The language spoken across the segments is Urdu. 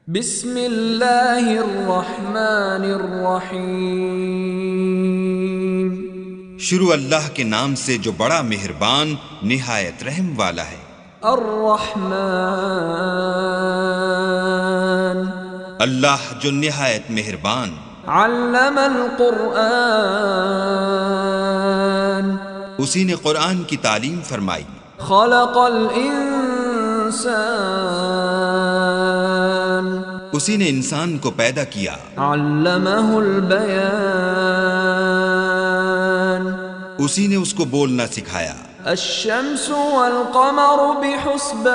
بسم اللہ الرحمن الرحیم۔ شروع اللہ کے نام سے جو بڑا مہربان نہایت رحم والا ہے۔ الرحمن، اللہ جو نہایت مہربان، علم القرآن، اسی نے قرآن کی تعلیم فرمائی۔ خلق الانسان، اسی نے انسان کو پیدا کیا۔ علمہ البیان، اسی نے اس کو بولنا سکھایا۔ الشمس والقمر بحسبان،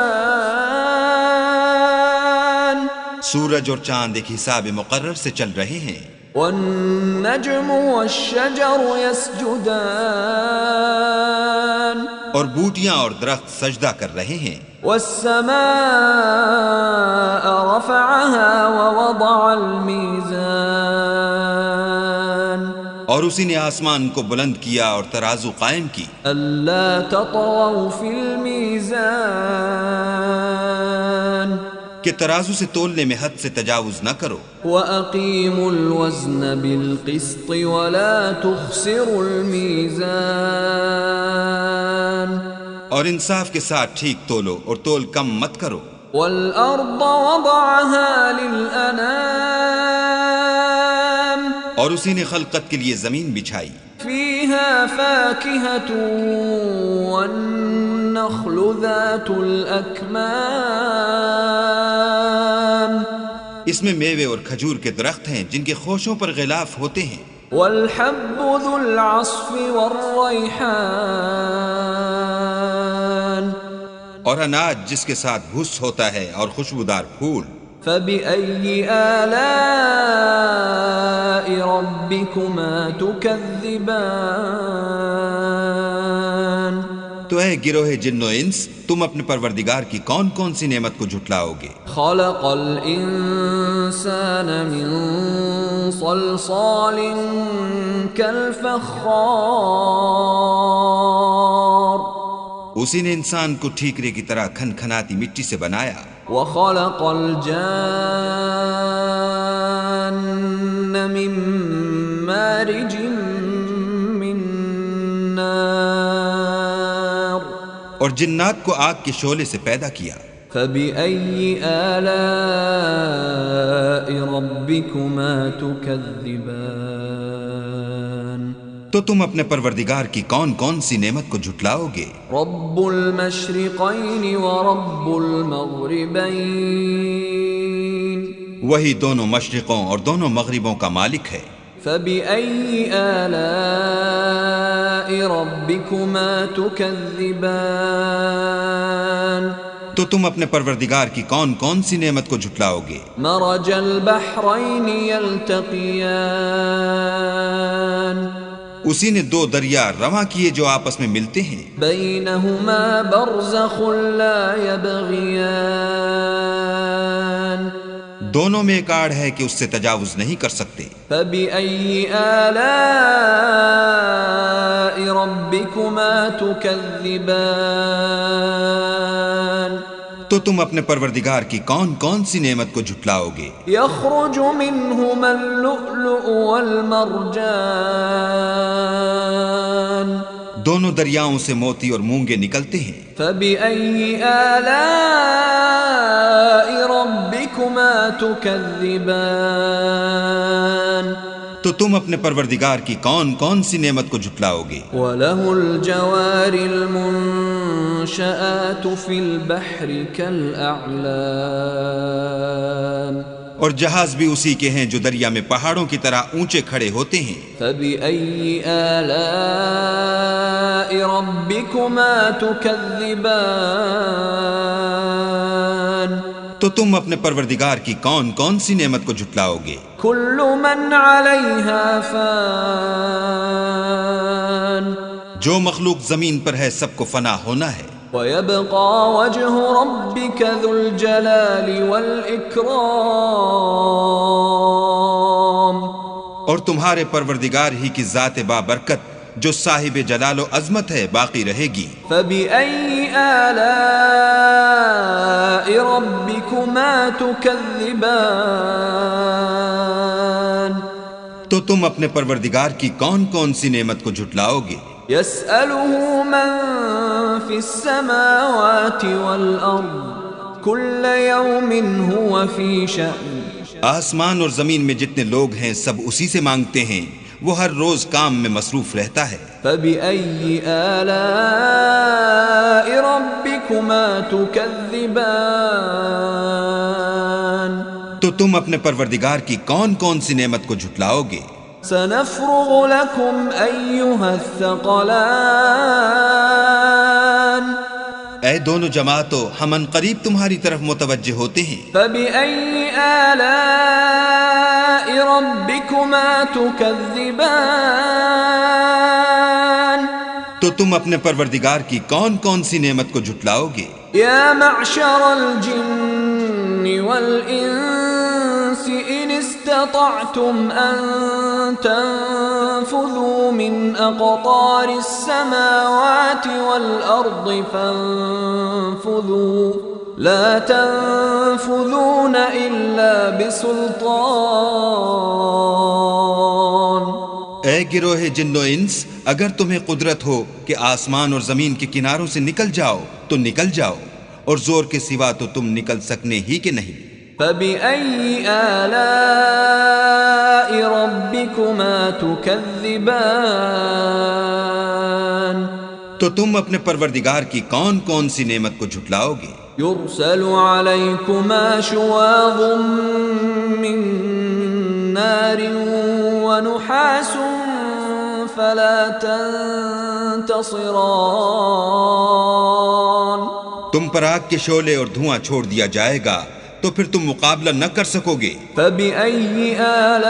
سورج اور چاند ایک حساب مقرر سے چل رہے ہیں۔ والنجم والشجر يسجدان، اور بوٹیاں اور درخت سجدہ کر رہے ہیں۔ والسماء رفعها ووضع الميزان، اور اسی نے آسمان کو بلند کیا اور ترازو قائم کی۔ ألا تطغوا في الميزان، کہ ترازو سے تولنے میں حد سے تجاوز نہ کرو۔ وَأَقِيمُوا الْوَزْنَ بِالْقِسْطِ وَلَا تُخْسِرُوا الْمِيزَانَ، اور انصاف کے ساتھ ٹھیک تولو اور تول کم مت کرو۔ وَالْأَرْضَ وَضَعَهَا لِلْأَنَامِ، اور اسی نے خلقت کے لیے زمین بچھائی۔ فِيهَا فَاكِهَةٌ وَالنَّخْلُ ذَاتُ الْأَكْمَامِ، اس میں میوے اور کھجور کے درخت ہیں جن کے خوشوں پر غلاف ہوتے ہیں۔ وَالْحَبُّ ذُو الْعَصْفِ وَالرَّيْحَانِ، اور اناج جس کے ساتھ بھس ہوتا ہے اور خوشبودار پھول۔ فَبِأَيِّ آلَاءِ رَبِّكُمَا تُكَذِّبَانِ، تو اے گروہ جن و انس، تم اپنے پروردگار کی کون کون سی نعمت کو جھٹلاؤ گے؟ خَلَقَ الْإِنسَانَ مِنْ صَلْصَالٍ كَالْفَخَّارِ، اسی نے انسان کو ٹھیکرے کی طرح کھن کھناتی مٹی سے بنایا۔ وَخَلَقَ الْجَانَّ مِنْ مَارِجٍ مِّن نَّارٍ، اور جنات کو آگ کے شعلے سے پیدا کیا۔ فَبِأَيِّ آلَاءِ رَبِّكُمَا تُكَذِّبَانِ، تو تم اپنے پروردگار کی کون کون سی نعمت کو جھٹلاؤ گے؟ رَبُّ الْمَشْرِقَيْنِ وَرَبُّ الْمَغْرِبَيْنِ، وہی دونوں مشرقوں اور دونوں مغربوں کا مالک ہے۔ فَبِأَيِّ آلَاءِ رَبِّكُمَا تُكَذِّبَانِ، تو تم اپنے پروردگار کی کون کون سی نعمت کو جھٹلاؤ گے؟ مَرَجَ الْبَحْرَيْنِ يَلْتَقِيَانِ، اسی نے دو دریا رواں کیے جو آپس میں ملتے ہیں۔ بَيْنَهُمَا بَرْزَخٌ لَا يَبْغِيَانِ، دونوں میں ایک آڑ ہے کہ اس سے تجاوز نہیں کر سکتے۔ فَبِأَيِّ آلَاءِ رَبِّكُمَا تُكَذِّبَانِ، تو تم اپنے پروردگار کی کون کون سی نعمت کو جھٹلاؤ گے؟ يَخْرُجُ مِنْهُمَا اللُّؤْلُؤُ وَالْمَرْجَانُ، دونوں دریاؤں سے موتی اور مونگے نکلتے ہیں۔ فَبِأَيِّ آلَاءِ رَبِّكُمَا تُكَذِّبَانِ، تو تم اپنے پروردگار کی کون کون سی نعمت کو جھٹلاؤ گے؟ وَلَهُ الْجَوَارِ الْمُنشَآتُ فِي الْبَحْرِ كَالْأَعْلَامِ، اور جہاز بھی اسی کے ہیں جو دریا میں پہاڑوں کی طرح اونچے کھڑے ہوتے ہیں۔ فَبِأَيِّ آلَاءِ رَبِّكُمَا تُكَذِّبَانِ، تو تم اپنے پروردگار کی کون کون سی نعمت کو جھٹلاؤ گے؟ كُلُّ مَنْ عَلَيْهَا فَانٍ، جو مخلوق زمین پر ہے سب کو فنا ہونا ہے۔ وَيَبْقَى وَجْهُ رَبِّكَ ذُو الْجَلَالِ وَالْإِكْرَامِ، اور تمہارے پروردگار ہی کی ذات بابرکت جو صاحب جلال و عظمت ہے باقی رہے گی۔ فبأي آلاء ربكما تكذبان تو تم اپنے پروردگار کی کون کون سی نعمت کو جھٹلاؤ گے؟ يسأله من في السماوات والأرض كل يوم هو في شأن آسمان اور زمین میں جتنے لوگ ہیں سب اسی سے مانگتے ہیں، وہ ہر روز کام میں مصروف رہتا ہے۔ فبأي آلاء ربكما تكذبان تو تم اپنے پروردگار کی کون کون سی نعمت کو جھٹلاؤ گے؟ سنفرغ لكم أيها الثقلان اے دونوں جماعتوں، ہم ان قریب تمہاری طرف متوجہ ہوتے ہیں۔ فبأي آلاء ربكما تكذبان تو تم اپنے پروردگار کی کون کون سی نعمت کو جھٹلاؤ گے؟ يا معشر الجن والإنس إن استطعتم أن تنفذوا من أقطار السماوات والأرض فانفذوا لا تنفذون إلا بسلطان۔ اے گروہ جن و انس، اگر تمہیں قدرت ہو کہ آسمان اور زمین کے کناروں سے نکل جاؤ تو نکل جاؤ، اور زور کے سوا تو تم نکل سکنے ہی کہ نہیں۔ فبأي آلاء ربكما تكذبان تو تم اپنے پروردگار کی کون کون سی نعمت کو جھٹلاؤ گے؟ يرسل عليكما شواظ من نار ونحاس فلا تنتصران۔ تم پر آگ کے شعلے اور دھواں چھوڑ دیا جائے گا تو پھر تم مقابلہ نہ کر سکو گے۔ فبأي آلاء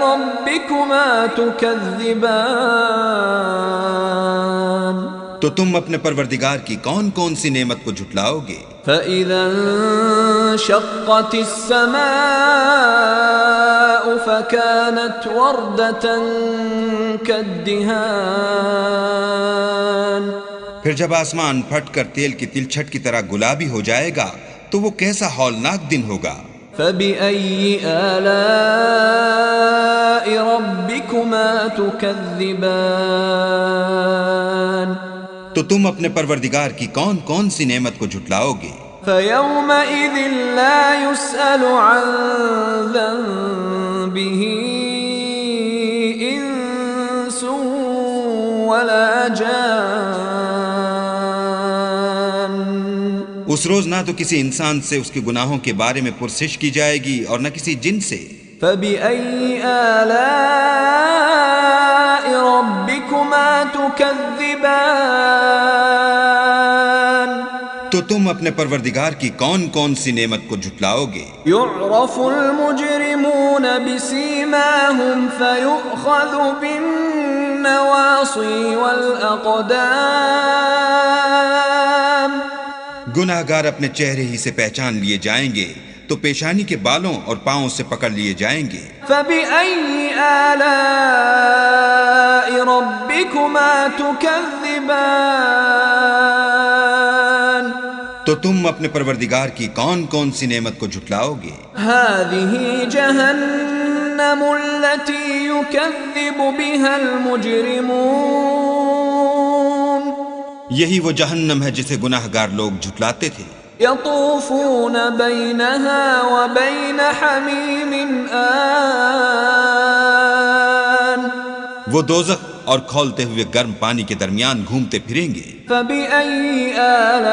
ربكما تكذبان تو تم اپنے پروردگار کی کون کون سی نعمت کو جھٹلاؤ گے؟ فإذا انشقت السماء فكانت وردة كالدهان پھر جب آسمان پھٹ کر تیل کی تلچھٹ کی طرح گلابی ہو جائے گا تو وہ کیسا ہولناک دن ہوگا۔ فبأي آلاء ربكما تكذبان تو تم اپنے پروردگار کی کون کون سی نعمت کو جھٹلاؤ گے؟ فيومئذ لا يسأل عن ذنبه إنس ولا جان۔ اس روز نہ تو کسی انسان سے اس کے گناہوں کے بارے میں پرسش کی جائے گی اور نہ کسی جن سے۔ فبأي آلاء ربكما تكذبان تو تم اپنے پروردگار کی کون کون سی نعمت کو جھٹلاؤ گے؟ يعرف المجرمون بسيماهم فيؤخذ بالنواصي والأقدام۔ گناہگار اپنے چہرے ہی سے پہچان لیے جائیں گے تو پیشانی کے بالوں اور پاؤں سے پکڑ لیے جائیں گے۔ فبأي آلاء ربكما تكذبان تو تم اپنے پروردگار کی کون کون سی نعمت کو جھٹلاؤ گے؟ هذه جهنم التي يكذب بها المجرمون۔ یہی وہ جہنم ہے جسے گناہگار لوگ جھٹلاتے تھے۔ يطوفون بينها وبين حميم آن وہ دوزخ اور کھولتے ہوئے گرم پانی کے درمیان گھومتے پھریں گے۔ فبأي آلاء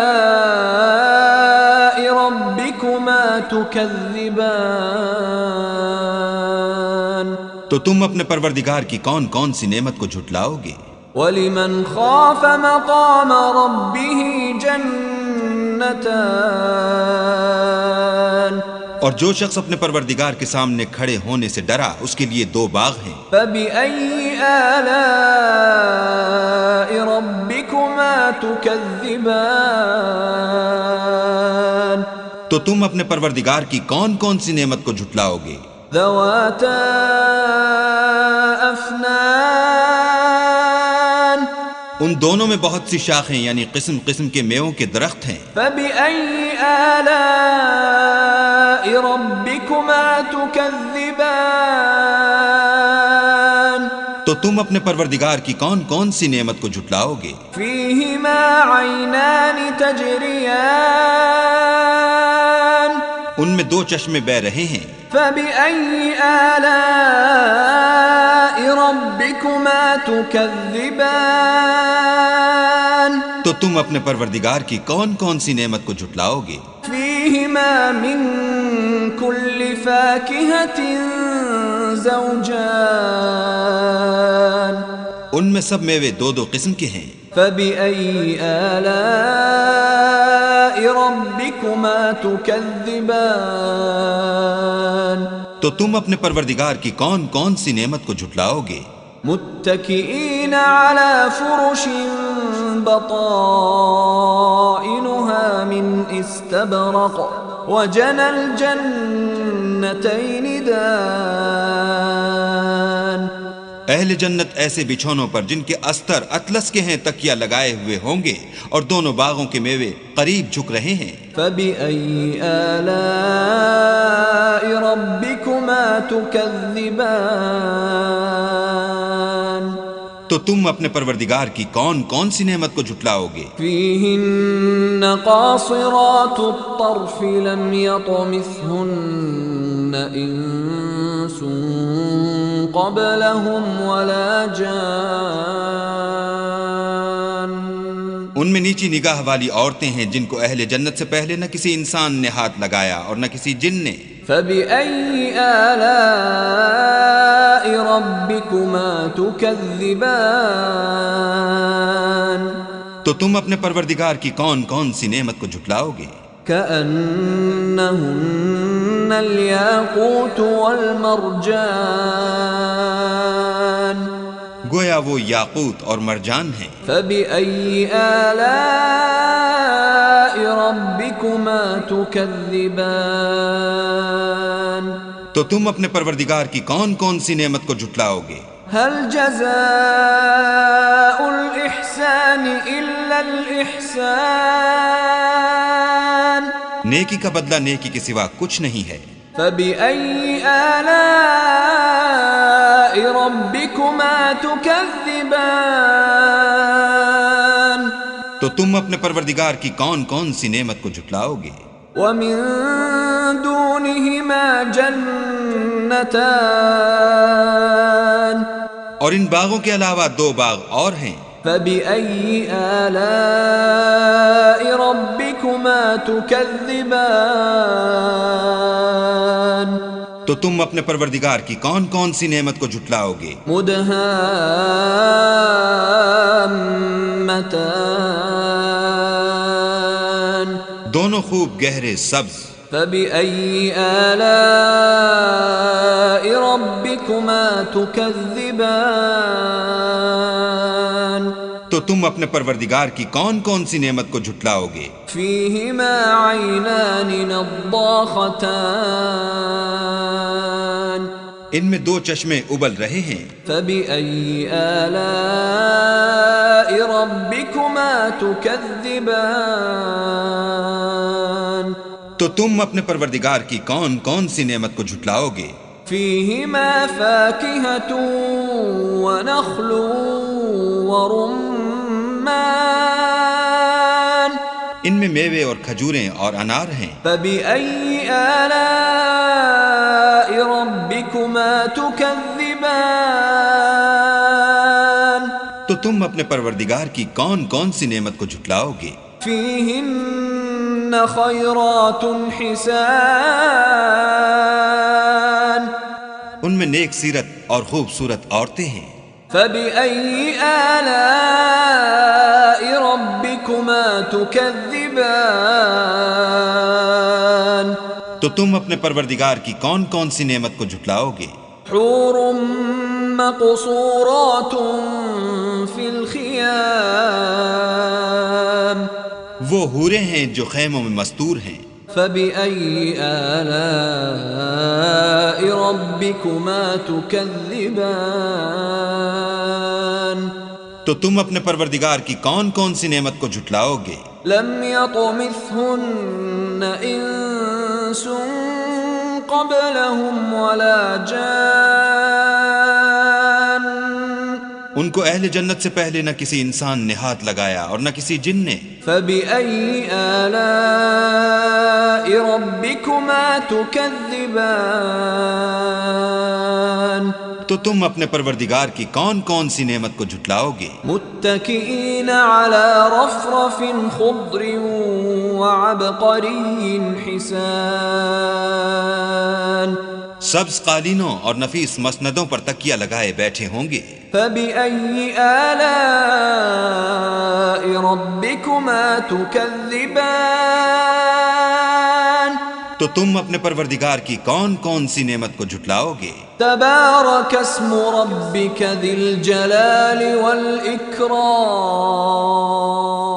ربكما تكذبان تو تم اپنے پروردگار کی کون کون سی نعمت کو جھٹلاؤ گے؟ ولمن خاف مقام ربه جنتان اور جو شخص اپنے پروردگار کے سامنے کھڑے ہونے سے ڈرا اس کے لیے دو باغ ہیں۔ فبأي آلاء ربكما تكذبان تو تم اپنے پروردگار کی کون کون سی نعمت کو جھٹلاؤ گے؟ ذواتا أفنان ان دونوں میں بہت سی شاخیں یعنی قسم قسم کے میووں کے درخت ہیں. فبأي آلاء ربكما تكذبان تو تم اپنے پروردگار کی کون کون سی نعمت کو جھٹلاؤ گے؟ فيهما عينان تجريان ان میں دو چشمے بہہ رہے ہیں. فبأي آلاء ربكما تكذبان تو تم اپنے پروردگار کی کون کون سی نعمت کو جھٹلاؤ گے؟ فيهما من كل فاكهة زوجان ان میں سب میوے دو دو قسم کے ہیں. فبأي آلاء ربكما تكذبان تو تم اپنے پروردگار کی کون کون سی نعمت کو جھٹلاؤ گے؟ متكئين على فرش بطائنها من استبرق وجنى الجنتين دان اہل جنت ایسے بچھونوں پر جن کے استر اطلس کے ہیں تکیہ لگائے ہوئے ہوں گے اور دونوں باغوں کے میوے قریب جھک رہے ہیں. فبأي آلاء ربكما تكذبان تو تم اپنے پروردگار کی کون کون سی نعمت کو جھٹلاؤ گے؟ فيهن قاصرات الطرف لم يطمثهن إنس قبلهم ولا جان ان میں نیچی نگاہ والی عورتیں ہیں جن کو اہل جنت سے پہلے نہ کسی انسان نے ہاتھ لگایا اور نہ کسی جن نے. فبأي آلاء ربكما تكذبان تو تم اپنے پروردگار کی کون کون سی نعمت کو جھٹلاؤ گے؟ كأنهن الياقوت والمرجان گویا وہ یاقوت اور مرجان ہیں. فبأي آلاء ربكما تكذبان تو تم اپنے پروردگار کی کون کون سی نعمت کو جھٹلاؤ گے؟ هل جزاء الإحسان إلا الإحسان نیکی کا بدلہ نیکی کے سوا کچھ نہیں ہے. فبأي آلاء ربكما تكذبان تو تم اپنے پروردگار کی کون کون سی نعمت کو جھٹلاؤ گے؟ ومن دونهما جنتان اور ان باغوں کے علاوہ دو باغ اور ہیں. فبأي آلاء ربكما تكذبان تو تم اپنے پروردگار کی کون کون سی نعمت کو جھٹلاؤ گے؟ مدهامتان دونوں خوب گہرے سبز. فبأي آلاء ربكما تكذبان تو تم اپنے پروردگار کی کون کون سی نعمت کو جھٹلاؤ گے؟ فيهما عينان نضاختان ان میں دو چشمے ابل رہے ہیں. فبأي آلاء ربكما تكذبان تو تم اپنے پروردگار کی کون کون سی نعمت کو جھٹلاؤ گے؟ فيهما فاكهة ونخل ورمان ان میں میوے اور کھجوریں اور انار ہیں. فبأي آلاء ربكما تكذبان تو تم اپنے پروردگار کی کون کون سی نعمت کو جھٹلاؤ گے؟ فيهن خيرات حسان ان میں نیک سیرت اور خوبصورت عورتیں ہیں. فبأي آلاء ربكما تكذبان تو تم اپنے پروردگار کی کون کون سی نعمت کو جھٹلاؤ گے؟ حور مقصورات في الخيام وہ حوریں ہیں جو خیموں میں مستور ہیں. فبأي آلاء ربكما تكذبان تو تم اپنے پروردگار کی کون کون سی نعمت کو جھٹلاؤ گے؟ لم يطمثهن انس قبلهم ولا جان ان کو اہل جنت سے پہلے نہ کسی انسان نے ہاتھ لگایا اور نہ کسی جن نے۔ فبأي آلاء ربكما تكذبان تو تم اپنے پروردگار کی کون کون سی نعمت کو جھٹلاؤ گے؟ متكئين على رفرف خضر وعبقري حسان سبز قالینوں اور نفیس مسندوں پر تکیہ لگائے بیٹھے ہوں گے۔ فبأي آلاء ربكما تكذبان تو تم اپنے پروردگار کی کون کون سی نعمت کو جھٹلاؤ گے؟ تبارك اسم ربك ذي الجلال والإكرام